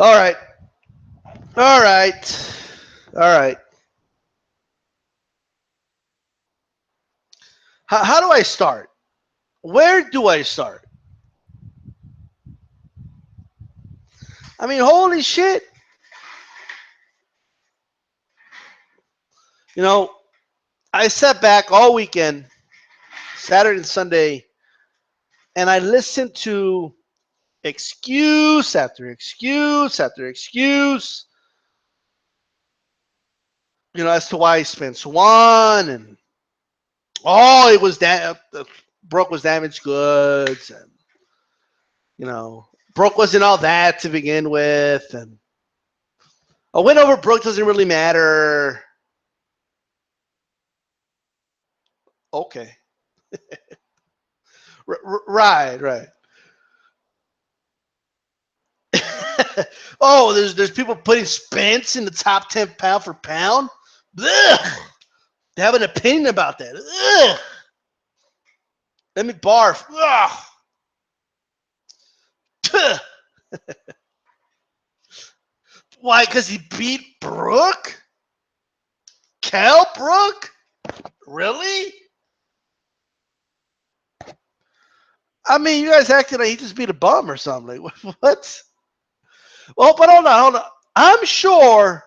All right. All right. All right. How do I start? Where do I start? I mean, holy shit. You know, I sat back all weekend, Saturday and Sunday, and I listened to excuse after excuse after excuse, as to why Spence won. And oh, it was that Brook was damaged goods. And, you know, Brook wasn't all that to begin with. And a win over Brook doesn't really matter. Okay. Right, right. Oh, there's people putting Spence in the top 10 pound for pound. Ugh. They have an opinion about that. Ugh. Let me barf. Ugh. Why? Because he beat Brook? Cal Brook? Really? I mean, you guys acting like he just beat a bum or something. Like, what? Well, but hold on, hold on. I'm sure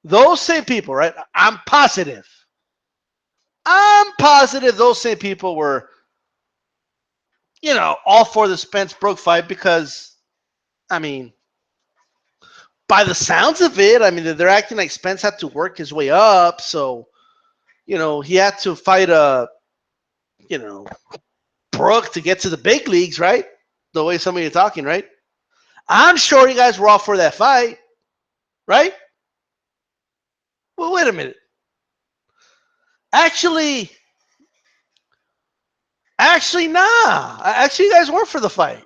those same people, right? I'm positive those same people were, all for the Spence Brook fight because, I mean, by the sounds of it, I mean, they're acting like Spence had to work his way up. So, he had to fight you know, Brook to get to the big leagues, right? The way some of you are talking, right? I'm sure you guys were all for that fight, right? Well, wait a minute. Actually, actually, nah. Actually, you guys weren't for the fight.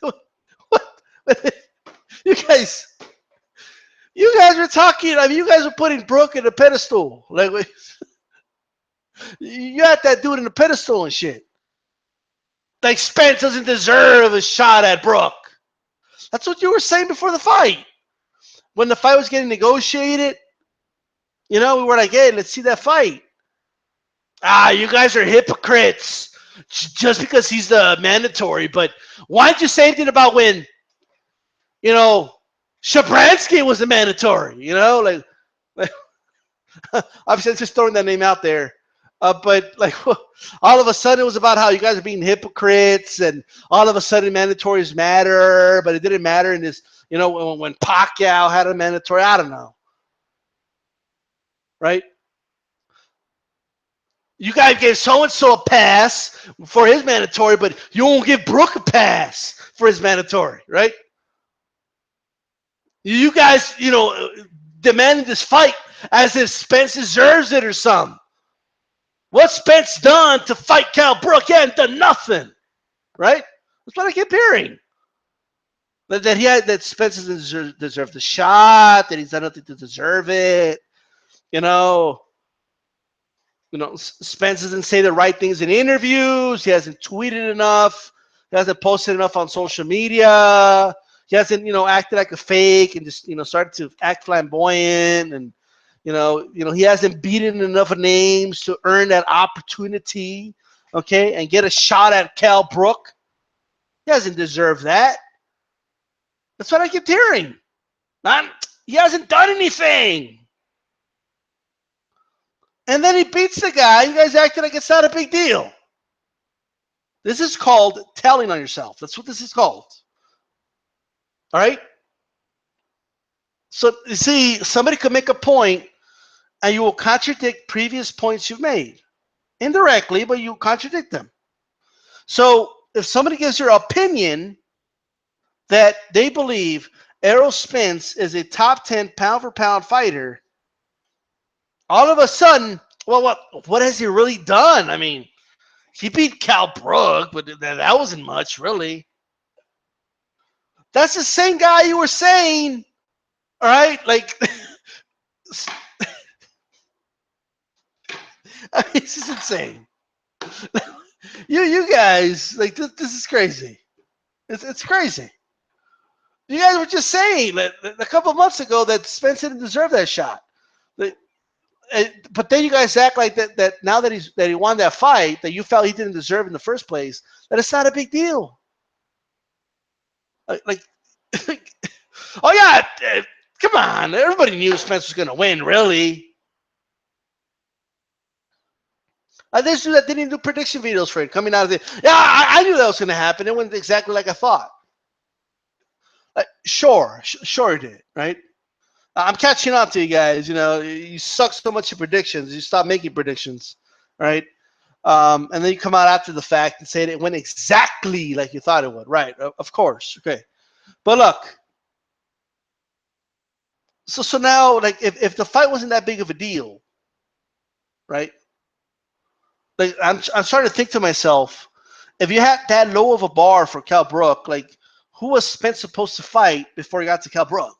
What? You guys, you guys were talking. I mean, you guys were putting Brook in a pedestal. Like, you got that dude in a pedestal and shit. Like Spence doesn't deserve a shot at Brook. That's what you were saying before the fight. When the fight was getting negotiated, we were like, hey, let's see that fight. Ah, you guys are hypocrites. Just because he's the mandatory. But why didn't you say anything about when, you know, Shabransky was the mandatory? Like I'm just throwing that name out there. But like all of a sudden it was about how you guys are being hypocrites, and all of a sudden mandatories matter, but it didn't matter in this. When Pacquiao had a mandatory, I don't know, right? You guys gave so and so a pass for his mandatory, but you won't give Brook a pass for his mandatory, right? You guys, demanding this fight as if Spence deserves it or something. What's Spence done to fight Cal Brook? He hasn't done nothing, right? That's what I keep hearing. That Spence doesn't deserve the shot, that he's done nothing to deserve it. You know, Spence doesn't say the right things in interviews. He hasn't tweeted enough. He hasn't posted enough on social media. He hasn't, acted like a fake and just, started to act flamboyant. And, he hasn't beaten enough names to earn that opportunity, okay, and get a shot at Cal Brook. He hasn't deserved that. That's what I kept hearing. He hasn't done anything. And then he beats the guy. You guys acting like it's not a big deal. This is called telling on yourself. That's what this is called. All right? So, you see, somebody could make a point and you will contradict previous points you've made. Indirectly, but you contradict them. So, if somebody gives your opinion that they believe Errol Spence is a top 10 pound for pound fighter, all of a sudden, well, what has he really done? I mean, he beat Cal Brook, but that wasn't much, really. That's the same guy you were saying, all right? Like, I mean, this is insane. You guys, like, this is crazy. It's crazy. You guys were just saying that a couple of months ago that Spence didn't deserve that shot. But then you guys act like that now that he won that fight that you felt he didn't deserve in the first place, that it's not a big deal. Like oh yeah, come on, everybody knew Spence was going to win, really. This dude that didn't do prediction videos for it coming out of the I knew that was going to happen. It went exactly like I thought. Sure it did, right? I'm catching up to you guys. You know, you suck so much at predictions. You stop making predictions, right? And then you come out after the fact and say it went exactly like you thought it would. Right, of course. Okay. But look, so now, like, if the fight wasn't that big of a deal, right? Like, I'm starting to think to myself, if you had that low of a bar for Cal Brook, like, who was Spence supposed to fight before he got to Cal Brook?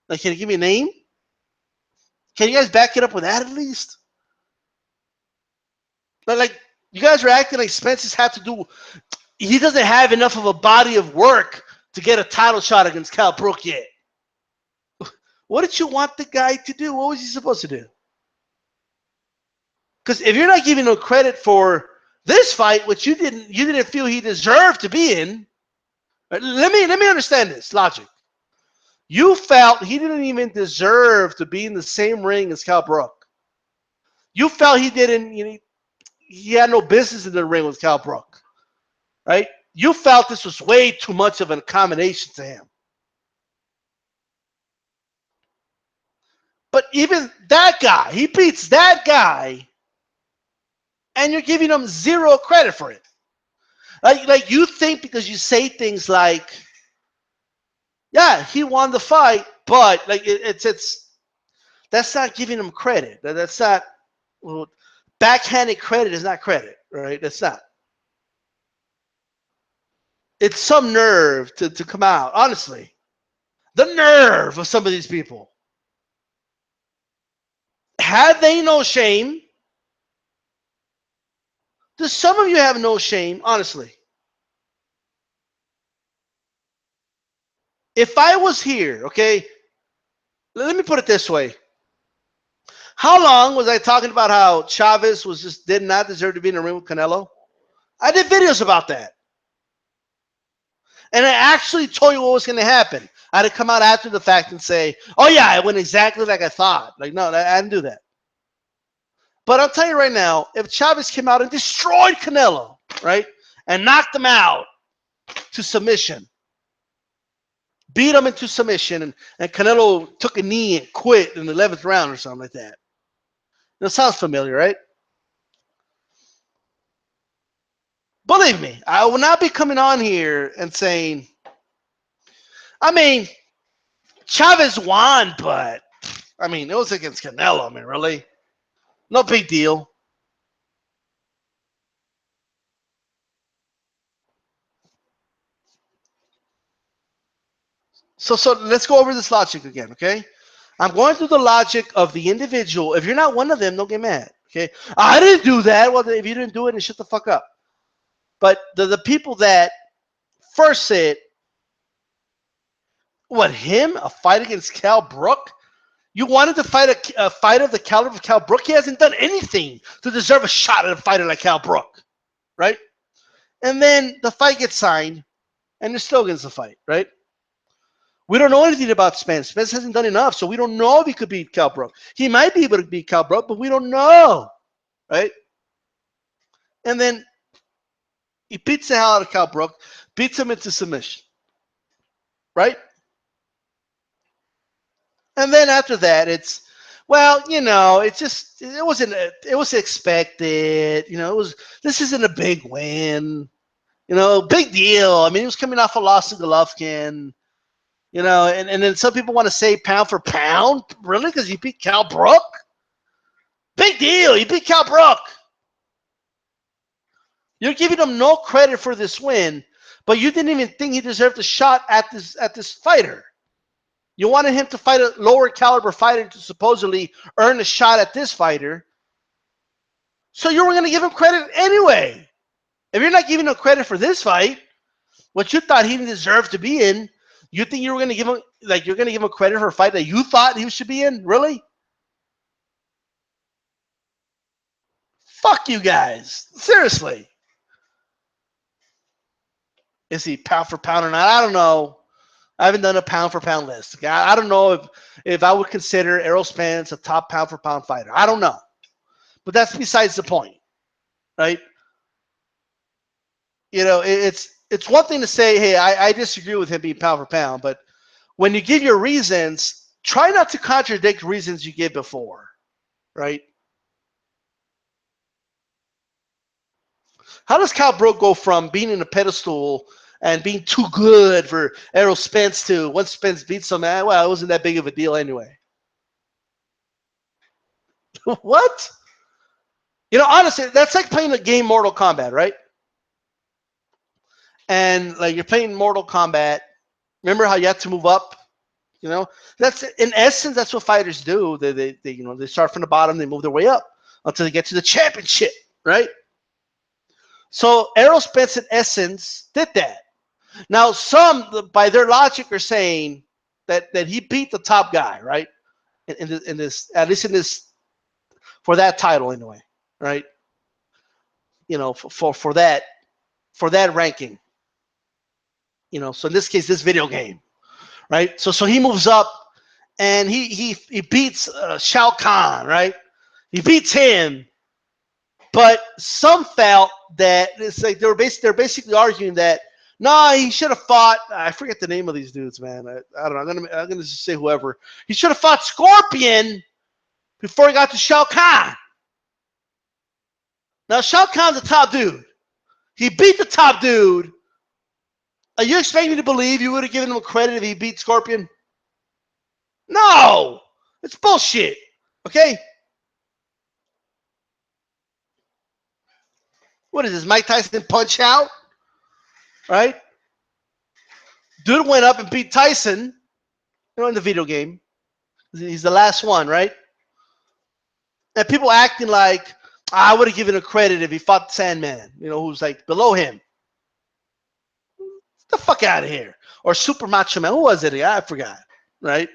Like, can you give me a name? Can you guys back it up with that at least? But like, you guys are acting like Spence has had to do. He doesn't have enough of a body of work to get a title shot against Cal Brook yet. What did you want the guy to do? What was he supposed to do? Because if you're not giving him credit for this fight, which you didn't feel he deserved to be in, let me understand this logic. You felt he didn't even deserve to be in the same ring as Cal Brook. You felt he didn't. He had no business in the ring with Cal Brook, right? You felt this was way too much of an accommodation to him. But even that guy, he beats that guy, and you're giving him zero credit for it. Like you think because you say things like, yeah, he won the fight, but like it's that's not giving him credit. That's not, well, backhanded credit is not credit, right? That's not. It's some nerve to come out, honestly. The nerve of some of these people. Had they no shame? Do some of you have no shame, honestly? If I was here, okay, let me put it this way. How long was I talking about how Chavez did not deserve to be in the ring with Canelo? I did videos about that. And I actually told you what was going to happen. I had to come out after the fact and say, oh yeah, it went exactly like I thought. Like, no, I didn't do that. But I'll tell you right now, if Chavez came out and destroyed Canelo, right, and knocked him out to submission, beat him into submission, and Canelo took a knee and quit in the 11th round or something like that. That sounds familiar, right? Believe me, I will not be coming on here and saying, I mean, Chavez won, but, I mean, it was against Canelo. I mean, really? No big deal. So let's go over this logic again, okay? I'm going through the logic of the individual. If you're not one of them, don't get mad, okay? I didn't do that. Well, if you didn't do it, then shut the fuck up. But the people that first said, what, him? A fight against Cal Brook? You wanted to fight a fight of the caliber of Cal Brook? He hasn't done anything to deserve a shot at a fighter like Cal Brook, right? And then the fight gets signed, and there's still against the fight, right? We don't know anything about Spence. Spence hasn't done enough, so we don't know if he could beat Cal Brook. He might be able to beat Cal Brook, but we don't know, right? And then he beats the hell out of Cal Brook, beats him into submission, right? And then after that, it's, well, you know, it was expected. You know, this isn't a big win. You know, big deal. I mean, he was coming off a loss to Golovkin. You know, and then some people want to say pound for pound. Really? Because you beat Cal Brook? Big deal. You beat Cal Brook. You're giving him no credit for this win, but you didn't even think he deserved a shot at this fighter. You wanted him to fight a lower caliber fighter to supposedly earn a shot at this fighter. So you were going to give him credit anyway. If you're not giving him credit for this fight, what you thought he didn't deserve to be in, You think you were gonna give him you're gonna give him credit for a fight that you thought he should be in? Really? Fuck you guys. Seriously. Is he pound for pound or not? I don't know. I haven't done a pound for pound list. I don't know if I would consider Errol Spence a top pound for pound fighter. I don't know. But that's besides the point, right? It's one thing to say, hey, I disagree with him being pound for pound, but when you give your reasons, try not to contradict reasons you gave before, right? How does Cal Brook go from being in a pedestal and being too good for Errol Spence to once Spence beats him, well, it wasn't that big of a deal anyway? What? Honestly, that's like playing the game Mortal Kombat, right? And you're playing Mortal Kombat. Remember how you have to move up? That's in essence that's what fighters do. They start from the bottom, they move their way up until they get to the championship, right? So Errol Spence in essence did that. Now some by their logic are saying that he beat the top guy, right? In this at least in this for that title anyway, right? For that ranking. So in this case, this video game, right? So he moves up and he beats Shao Kahn, right? He beats him, but some felt that it's like they're basically arguing that he should have fought. I forget the name of these dudes, man. I don't know. I'm gonna just say whoever. He should have fought Scorpion before he got to Shao Kahn. Now Shao Kahn's the top dude. He beat the top dude. Are you expecting me to believe you would have given him credit if he beat Scorpion? No, it's bullshit. Okay. What is this, Mike Tyson Punch Out? Right? Dude went up and beat Tyson, in the video game. He's the last one, right? And people acting like, I would have given him credit if he fought Sandman, who's like below him. Get the fuck out of here. Or Super Macho Man. Who was it? I forgot. Right?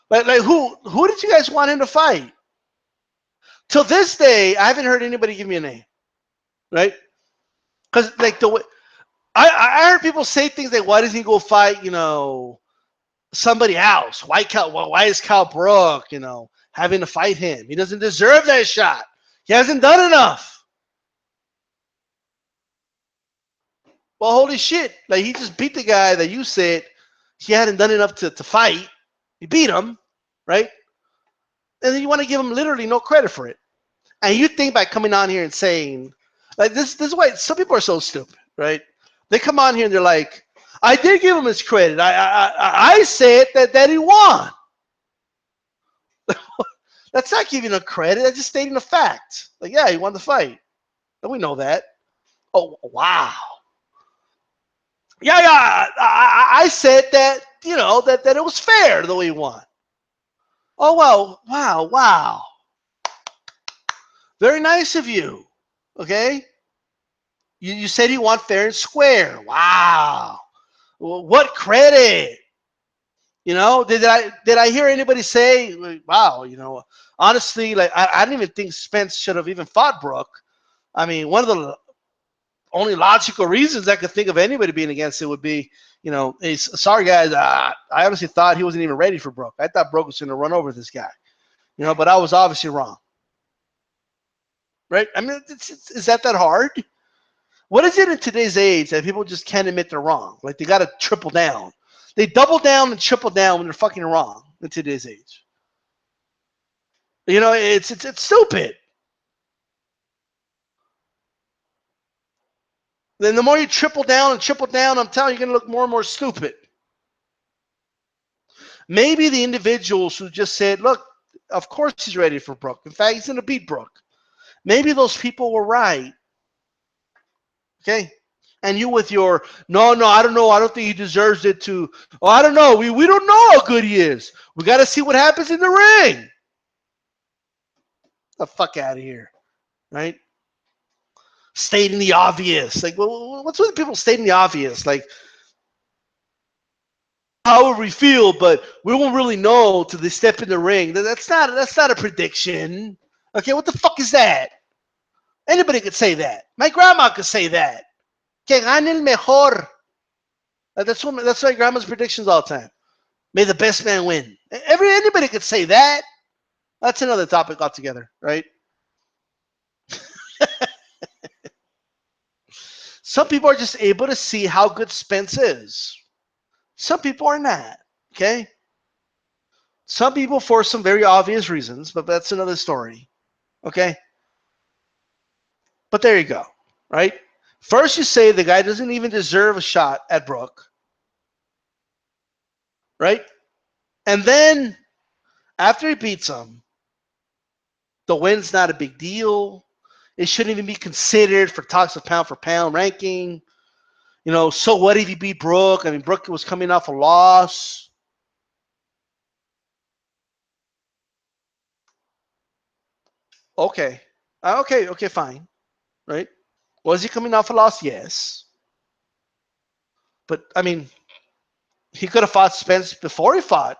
Like who did you guys want him to fight? Till this day, I haven't heard anybody give me a name. Right? Because the way I heard people say things like, why doesn't he go fight, somebody else? Why is Cal Brook, having to fight him? He doesn't deserve that shot. He hasn't done enough. Well, holy shit. He just beat the guy that you said he hadn't done enough to fight. He beat him, right? And then you want to give him literally no credit for it. And you think by coming on here and saying, this is why some people are so stupid, right? They come on here and they're like, I did give him his credit. I said that he won. That's not giving him credit. That's just stating a fact. Yeah, he won the fight. And we know that. Oh, wow. Yeah. I said that, that it was fair the way he won. Oh, well, wow. Very nice of you. Okay? You said he won fair and square. Wow. Well, what credit? Did I hear anybody say, wow, honestly, I didn't even think Spence should have even fought Brook. I mean, one of the only logical reasons I could think of anybody being against it would be, hey, sorry guys, I honestly thought he wasn't even ready for Brook. I thought Brook was going to run over this guy, but I was obviously wrong. Right? I mean, is that hard? What is it in today's age that people just can't admit they're wrong? They got to triple down. They double down and triple down when they're fucking wrong in today's age. It's stupid. Then the more you triple down, I'm telling you, you're going to look more and more stupid. Maybe the individuals who just said, look, of course he's ready for Brook. In fact, he's going to beat Brook. Maybe those people were right. Okay? And you with your, no, I don't know. I don't think he deserves it to. Oh, I don't know. We don't know how good he is. We got to see what happens in the ring. The fuck out of here. Right? Stating the obvious. What's with people stating the obvious? however we feel, but we won't really know till they step in the ring. That's not a prediction. Okay, what the fuck is that? Anybody could say that. My grandma could say that. Que gane el mejor. That's my grandma's predictions all the time. May the best man win. Anybody could say that. That's another topic altogether, right? Some people are just able to see how good Spence is. Some people are not. Okay? Some people for some very obvious reasons, but that's another story. Okay? But there you go. Right? First you say the guy doesn't even deserve a shot at Brook. Right? And then after he beats him, the win's not a big deal. It shouldn't even be considered for talks of pound for pound ranking. You know, so what if he beat Brook? I mean, Brook was coming off a loss. Okay. Okay, fine. Right? Was he coming off a loss? Yes. But, I mean, he could have fought Spence before he fought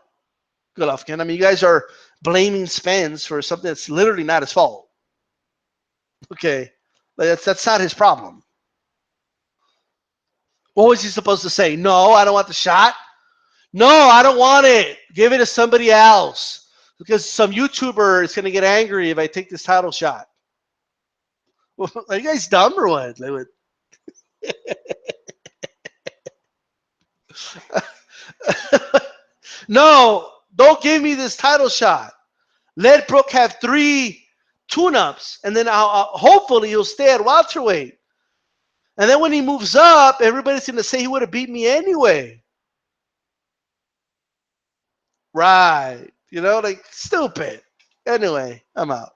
Golovkin. I mean, you guys are blaming Spence for something that's literally not his fault. Okay. That's not his problem. What was he supposed to say? No, I don't want the shot. No, I don't want it. Give it to somebody else. Because some YouTuber is going to get angry if I take this title shot. Are you guys dumb or what? No, don't give me this title shot. Let Brook have 3 tune-ups, and then hopefully he'll stay at welterweight. And then when he moves up, everybody's going to say he would have beat me anyway. Right. You know, like, stupid. Anyway, I'm out.